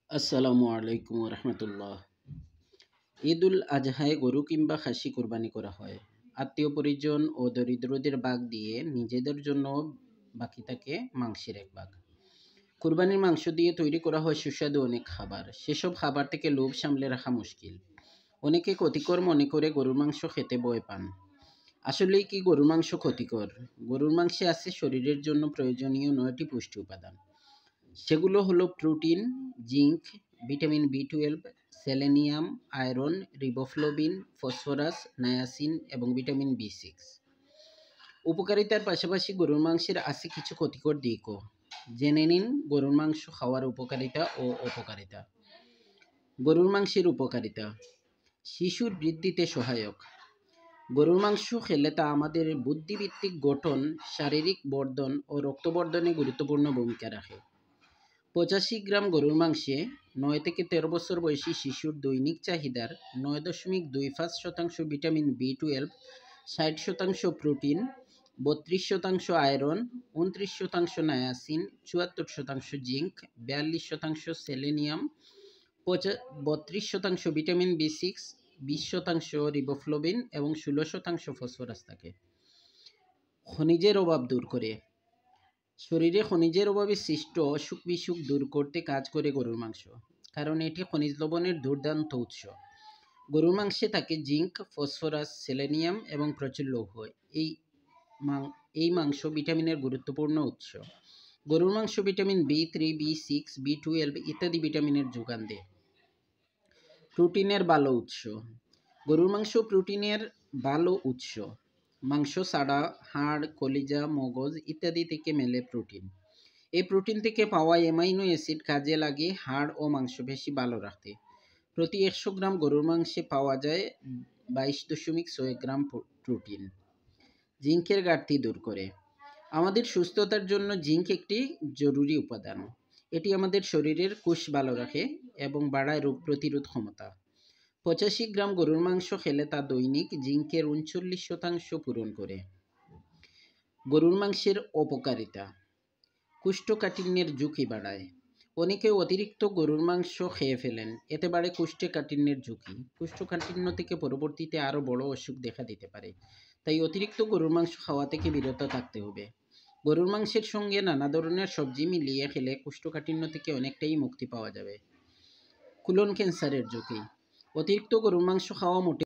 আসসালামু আলাইকুম রহমতুল্লাহ। ঈদুল আজহায় গরু কিংবা খাসি কোরবানি করা হয়। আত্মীয় পরিজন ও দরিদ্রদের ভাগ দিয়ে নিজেদের জন্য বাকি থাকে মাংসের এক ভাগ। কোরবানির মাংস দিয়ে তৈরি করা হয় সুস্বাদু অনেক খাবার। সেসব খাবার থেকে লোভ সামলে রাখা মুশকিল। অনেকে ক্ষতিকর মনে করে গরুর মাংস খেতে ভয় পান। আসলেই কি গরুর মাংস ক্ষতিকর? গরুর মাংসে আছে শরীরের জন্য প্রয়োজনীয় 9টি পুষ্টি উপাদান। সেগুলো হলো protein, zinc, vitamin B 12, selenium, iron, riboflavin, phosphorus, niacin এবং ভিটামিন বি 6। উপকারিতার পাশাপাশি গরুর মাংসের আছে কিছু ক্ষতিকর দিকও। জেনে নিন গরুর মাংস খাওয়ার উপকারিতা ও অপকারিতা। গরুর মাংসের উপকারিতা: শিশুর বৃদ্ধিতে সহায়ক। গরুর মাংস খেলে তা আমাদের বুদ্ধিবৃত্তিক গঠন, শারীরিক বর্ধন ও রক্তবর্ধনে গুরুত্বপূর্ণ ভূমিকা রাখে। 85 গ্রাম গরুর মাংসে 9 থেকে 13 বছর বয়সী শিশুর দৈনিক চাহিদার 9.25% vitamin B 12, 60% protein, 32% iron, 29% niacin, 74% zinc, 42% selenium, 32% vitamin B 6, 20% riboflavin এবং 16% ফসফরাস থাকে। খনিজের অভাব দূর করে। শরীরে খনিজের অভাবে সৃষ্ট অসুখ বিসুখ দূর করতে কাজ করে গরুর মাংস, কারণ এটি খনিজ লবণের দুর্দান্ত উৎস। গরুর মাংসে থাকে জিঙ্ক, ফসফরাস, সেলেনিয়াম এবং প্রচুর লৌহ। এই মাংস ভিটামিনের গুরুত্বপূর্ণ উৎস। গরুর মাংস ভিটামিন বি 3, বি 6, বি 12 ইত্যাদি ভিটামিনের যোগান দেয়। প্রোটিনের ভালো উৎস। গরুর মাংস প্রোটিনের ভালো উৎস। মাংস ছাড়া হাড়, কলিজা, মগজ ইত্যাদি থেকে মেলে প্রোটিন। এই প্রোটিন থেকে পাওয়া অ্যামাইনো অ্যাসিড কাজে লাগে হাড় ও মাংসপেশি ভালো রাখতে। প্রতি 100 গ্রাম গরুর মাংসে পাওয়া যায় 22.6 গ্রাম প্রোটিন। জিঙ্কের ঘাটতি দূর করে। আমাদের সুস্থতার জন্য জিঙ্ক একটি জরুরি উপাদান। এটি আমাদের শরীরের কোষ ভালো রাখে এবং বাড়ায় রোগ প্রতিরোধ ক্ষমতা। 85 গ্রাম গরুর মাংস খেলে তা দৈনিক জিঙ্কের 39% পূরণ করে। গরুর মাংসের অপকারিতা: কোষ্ঠকাঠিন্যের ঝুঁকি বাড়ায়। অনেকে অতিরিক্ত গরুর মাংস খেয়ে ফেলেন, এতে বাড়ে কোষ্ঠকাঠিন্যের ঝুঁকি। কোষ্ঠকাঠিন্য থেকে পরবর্তীতে আরও বড় অসুখ দেখা দিতে পারে। তাই অতিরিক্ত গরুর মাংস খাওয়া থেকে বিরত থাকতে হবে। গরুর মাংসের সঙ্গে নানা ধরনের সবজি মিলিয়ে খেলে কোষ্ঠকাঠিন্য থেকে অনেকটাই মুক্তি পাওয়া যাবে। কোলন ক্যান্সারের ঝুঁকি: অতিরিক্ত গরুর মাংস খাওয়া মোটেই